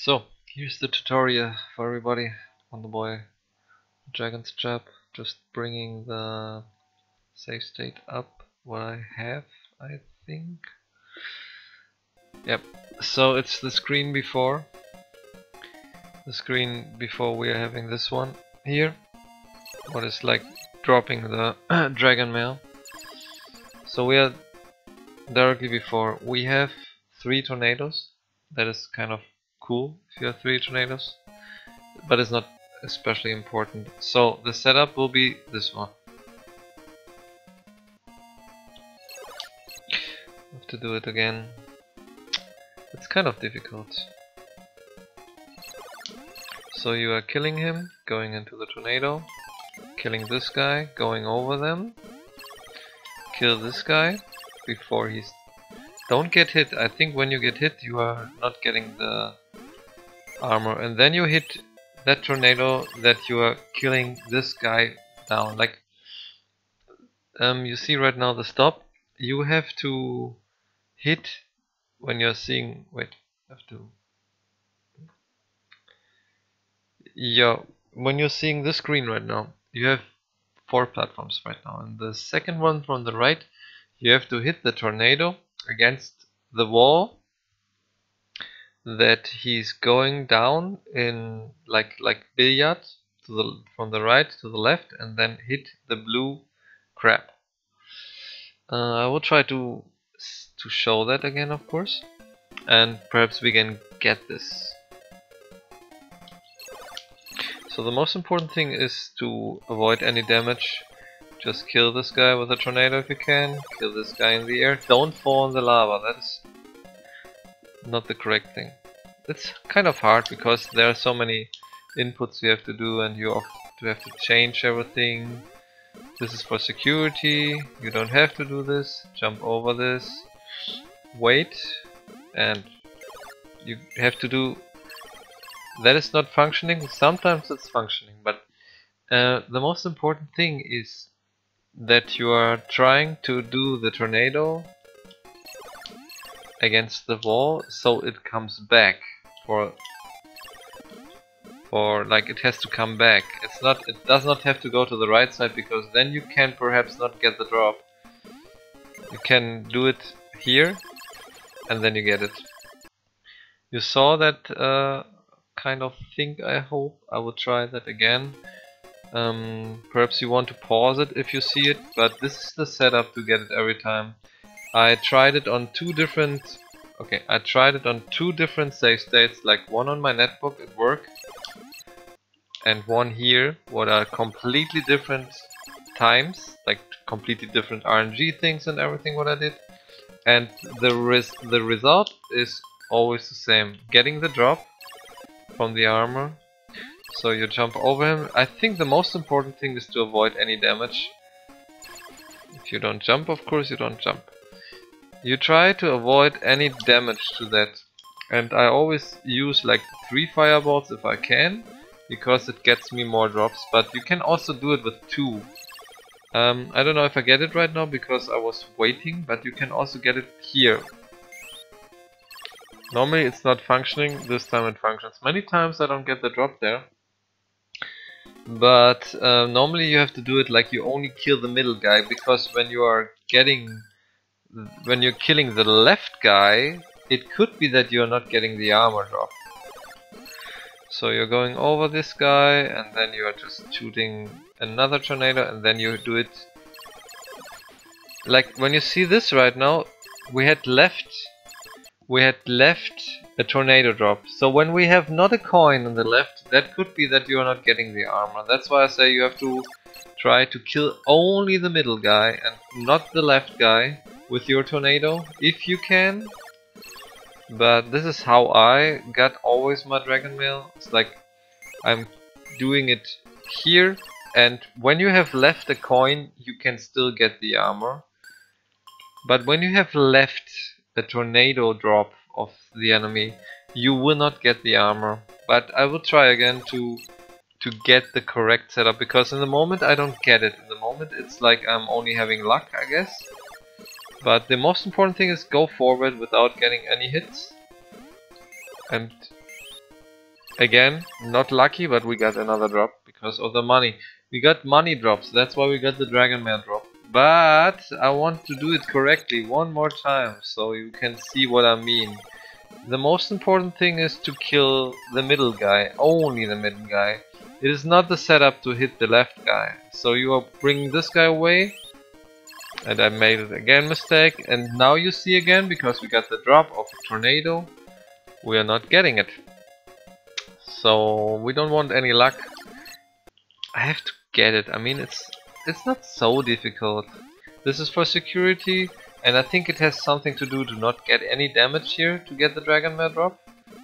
So, here's the tutorial for everybody on the boy Dragon's Trap. Just bringing the save state up what I have, I think. Yep, so it's the screen before. The screen before we are having this one here. What is like dropping the dragon mail. So we are directly before. We have 3 tornadoes. That is kind of cool if you have 3 tornadoes, but it's not especially important. So the setup will be this one. Have to do it again. It's kind of difficult. So you are killing him, going into the tornado, killing this guy, going over them, kill this guy before he's... Don't get hit. I think when you get hit you are not getting the armor, and then you hit that tornado that you are killing this guy down. Like you see right now the stop. You have to hit when you're seeing... Wait, have to... Yeah, when you're seeing this screen right now, you have 4 platforms right now, and the second one from the right, you have to hit the tornado against the wall that he's going down in, like billiard, to the from the right to the left, and then hit the blue crab. I will try to show that again, of course, and perhaps we can get this. So the most important thing is to avoid any damage. Just kill this guy with a tornado if you can. Kill this guy in the air. Don't fall in the lava. That is not the correct thing. It's kind of hard because there are so many inputs you have to do, and you have to change everything. This is for security. You don't have to do this. Jump over this. Wait. And you have to do... That is not functioning. Sometimes it's functioning, but the most important thing is that you are trying to do the tornado against the wall so it comes back for like it has to come back. It does not have to go to the right side, because then you can perhaps not get the drop. You can do it here and then you get it. You saw that kind of thing, I hope. I will try that again. Perhaps you want to pause it if you see it, but this is the setup to get it every time. I tried it on 2 different... Okay, I tried it on 2 different save states, like one on my netbook at work and one here, what are completely different times, like completely different RNG things and everything what I did. And the result is always the same. Getting the drop from the armor. So you jump over him. I think the most important thing is to avoid any damage. If you don't jump, of course you don't jump. You try to avoid any damage to that. And I always use like 3 fireballs if I can, because it gets me more drops. But you can also do it with 2. I don't know if I get it right now because I was waiting, but you can also get it here. Normally it's not functioning, this time it functions. Many times I don't get the drop there. But normally you have to do it like you only kill the middle guy, because when you're killing the left guy, it could be that you're not getting the armor drop. So you're going over this guy and then you are just shooting another tornado, and then you do it like when you see this right now, we had left a tornado drop. So when we have not a coin on the left, that could be that you are not getting the armor. That's why I say you have to try to kill only the middle guy and not the left guy with your tornado, if you can. But this is how I got always my dragon mail. It's like I'm doing it here, and when you have left a coin, you can still get the armor. But when you have left a tornado drop of the enemy, you will not get the armor. But I will try again to get the correct setup, because in the moment I don't get it. In the moment it's like I'm only having luck, I guess. But the most important thing is go forward without getting any hits. And Again, not lucky, but we got another drop because of the money. We got money drops, that's why we got the Dragon Mare drop. But I want to do it correctly one more time, so you can see what I mean. The most important thing is to kill the middle guy, only the middle guy. It is not the setup to hit the left guy. So you are bringing this guy away. And I made it again mistake. And now you see again, because we got the drop of a tornado, we are not getting it. So we don't want any luck. I have to get it. I mean, it's not so difficult. This is for security, and I think it has something to do to not get any damage here to get the Dragon Mare drop,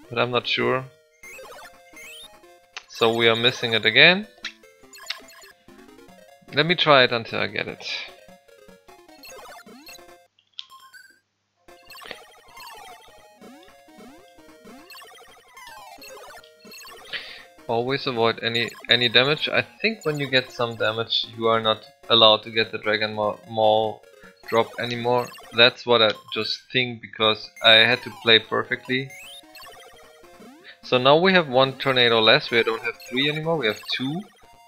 but I'm not sure. So we are missing it again. Let me try it until I get it. Always avoid any damage. I think when you get some damage, you are not allowed to get the Dragon Maul drop anymore. That's what I just think, because I had to play perfectly. So now we have one tornado less. We don't have 3 anymore, we have 2.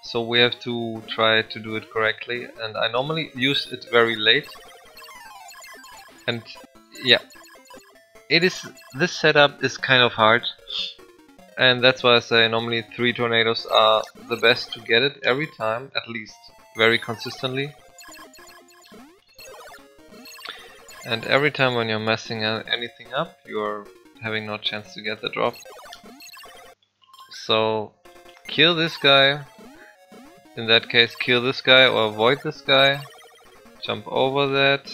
So we have to try to do it correctly, and I normally use it very late. And yeah, this setup is kind of hard. And that's why I say normally 3 tornadoes are the best to get it every time, at least, very consistently. And every time when you're messing anything up, you're having no chance to get the drop. So kill this guy, in that case kill this guy or avoid this guy, jump over that,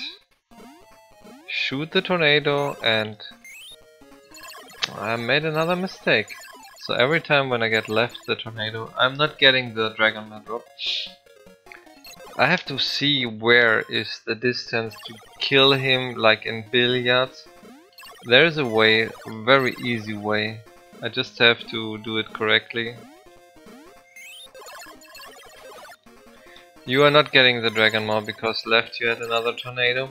shoot the tornado, and I made another mistake. So every time when I get left the tornado, I'm not getting the Dragon Mare drop. I have to see where is the distance to kill him, like in billiards. There is a way, a very easy way. I just have to do it correctly. You are not getting the Dragon Mare because left you had another tornado.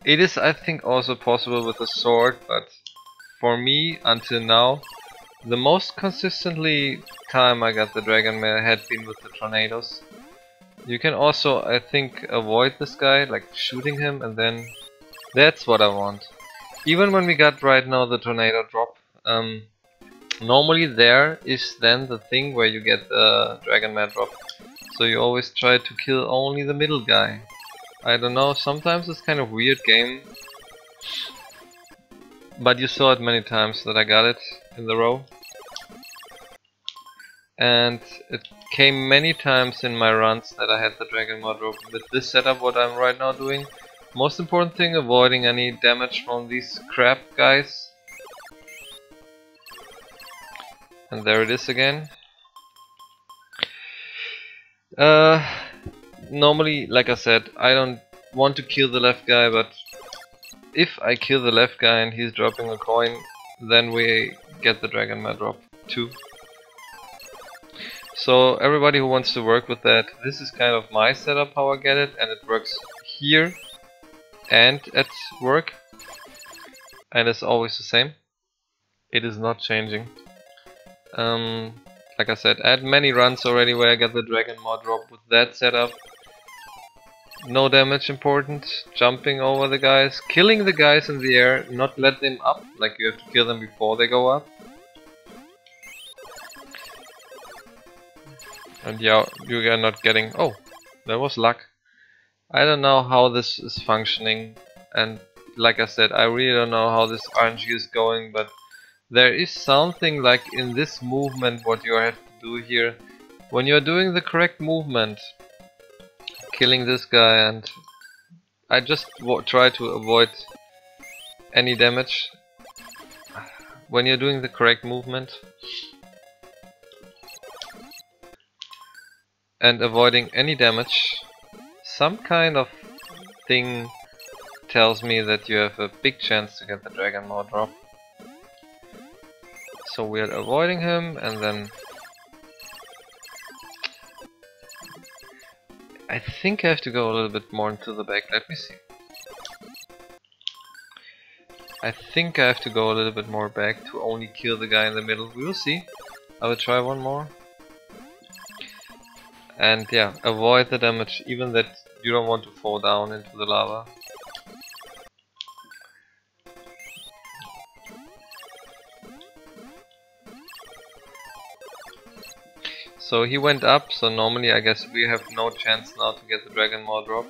It is, I think, also possible with a sword, but for me, until now, the most consistently time I got the Dragon Mare had been with the tornadoes. You can also, I think, avoid this guy, like shooting him, and then that's what I want. Even when we got right now the tornado drop, normally there is then the thing where you get the Dragon Mare drop. So you always try to kill only the middle guy. I don't know, sometimes it's kind of weird game. But you saw it many times that I got it in the row. And it came many times in my runs that I had the Dragon Mare drop. With this setup what I'm right now doing, most important thing, avoiding any damage from these crab guys. And there it is again. Normally, like I said, I don't want to kill the left guy, but if I kill the left guy and he's dropping a coin, then we get the Dragon Mare drop too. So everybody who wants to work with that, this is kind of my setup how I get it, and it works here and at work, and it's always the same. It is not changing. Like I said, I had many runs already where I got the Dragon Mare drop with that setup. No damage important, jumping over the guys, killing the guys in the air, not let them up, like you have to kill them before they go up. And yeah, you are not getting... oh, that was luck. I don't know how this is functioning, and like I said, I really don't know how this RNG is going, but there is something like in this movement what you have to do here. When you're doing the correct movement, killing this guy, and I just try to avoid any damage. When you're doing the correct movement and avoiding any damage, some kind of thing tells me that you have a big chance to get the Dragon Mare drop. So we're avoiding him, and then I think I have to go a little bit more into the back. Let me see. I think I have to go a little bit more back to only kill the guy in the middle. We will see. I will try one more. And yeah, avoid the damage, even that you don't want to fall down into the lava. So he went up, so normally I guess we have no chance now to get the Dragon Maw drop.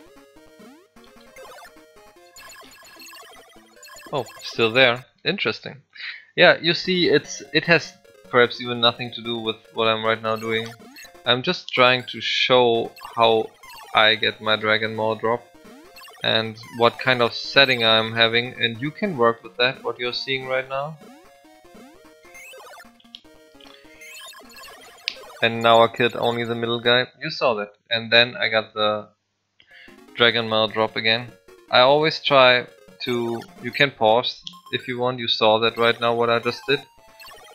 Oh, still there. Interesting. Yeah, you see, it has perhaps even nothing to do with what I'm right now doing. I'm just trying to show how I get my Dragon Maw drop and what kind of setting I'm having, and you can work with that, what you're seeing right now. And now I killed only the middle guy. You saw that. And then I got the Dragon Mail drop again. I always try to... You can pause if you want. You saw that right now what I just did.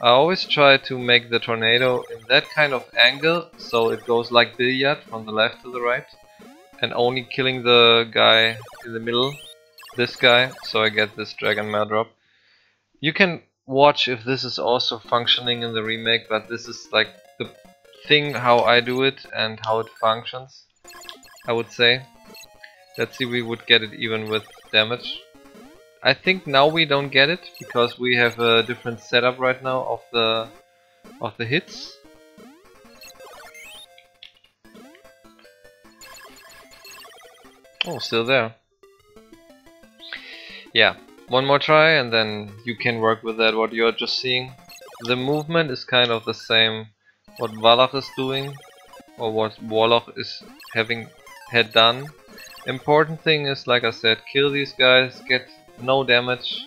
I always try to make the tornado in that kind of angle, so it goes like billiard from the left to the right. And only killing the guy in the middle, this guy, so I get this Dragon Mail drop. You can watch if this is also functioning in the remake, but this is like the thing how I do it and how it functions, I would say. Let's see, we would get it even with damage. I think now we don't get it because we have a different setup right now of the hits. Oh, still there. Yeah, one more try and then you can work with that what you're just seeing. The movement is kind of the same what Valach is doing or what Warlock is had done. Important thing is, like I said, kill these guys, get no damage,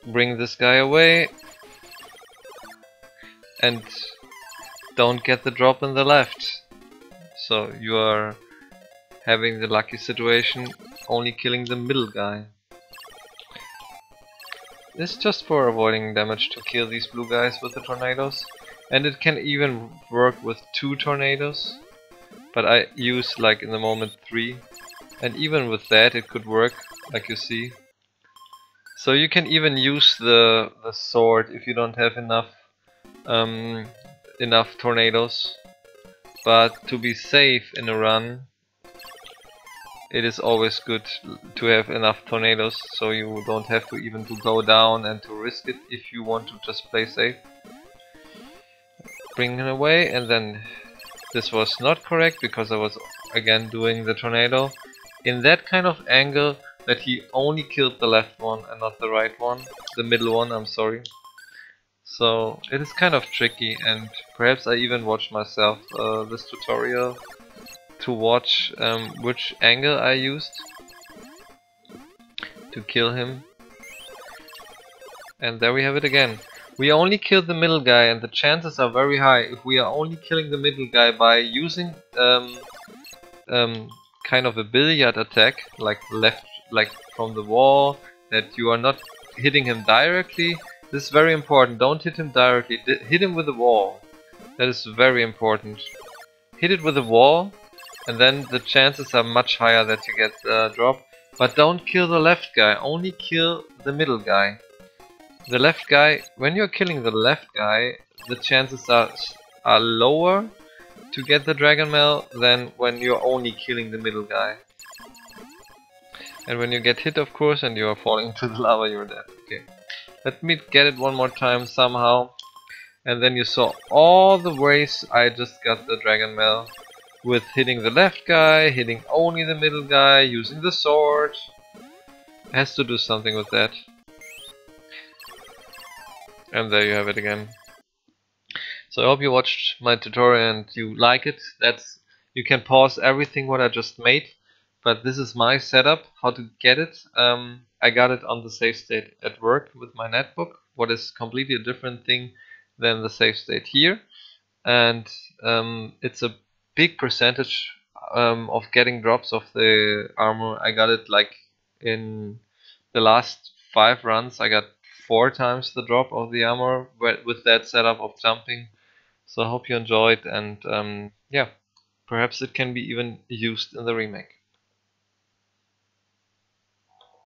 bring this guy away, and don't get the drop in the left. So you are having the lucky situation only killing the middle guy. It's just for avoiding damage to kill these blue guys with the tornadoes, and it can even work with 2 tornadoes, but I use like in the moment 3, and even with that it could work, like you see. So you can even use the sword if you don't have enough tornadoes, but to be safe in a run it is always good to have enough tornadoes, so you don't have to even to go down and to risk it if you want to just play safe. Bring him away, and then this was not correct because I was again doing the tornado in that kind of angle that he only killed the left one and not the right one, the middle one, I'm sorry. So it is kind of tricky, and perhaps I even watched myself this tutorial to watch which angle I used to kill him. And there we have it again. We only killed the middle guy, and the chances are very high if we are only killing the middle guy by using kind of a billiard attack, like from the wall, that you are not hitting him directly. This is very important. Don't hit him directly. Hit him with the wall. That is very important. Hit it with the wall, and then the chances are much higher that you get the drop. But don't kill the left guy, only kill the middle guy. The left guy, when you're killing the left guy, the chances are lower to get the Dragon Mail than when you're only killing the middle guy. And when you get hit, of course, and you are falling into the lava, you're dead. Okay, let me get it one more time somehow. And then you saw all the ways I just got the Dragon Mail. With hitting the left guy, hitting only the middle guy, using the sword. It has to do something with that. And there you have it again. So I hope you watched my tutorial and you like it. You can pause everything what I just made, but this is my setup, how to get it. I got it on the save state at work with my netbook, what is completely a different thing than the save state here. And it's a big percentage of getting drops of the armor. I got it like in the last 5 runs. I got 4 times the drop of the armor with that setup of jumping. So I hope you enjoyed, and yeah, perhaps it can be even used in the remake.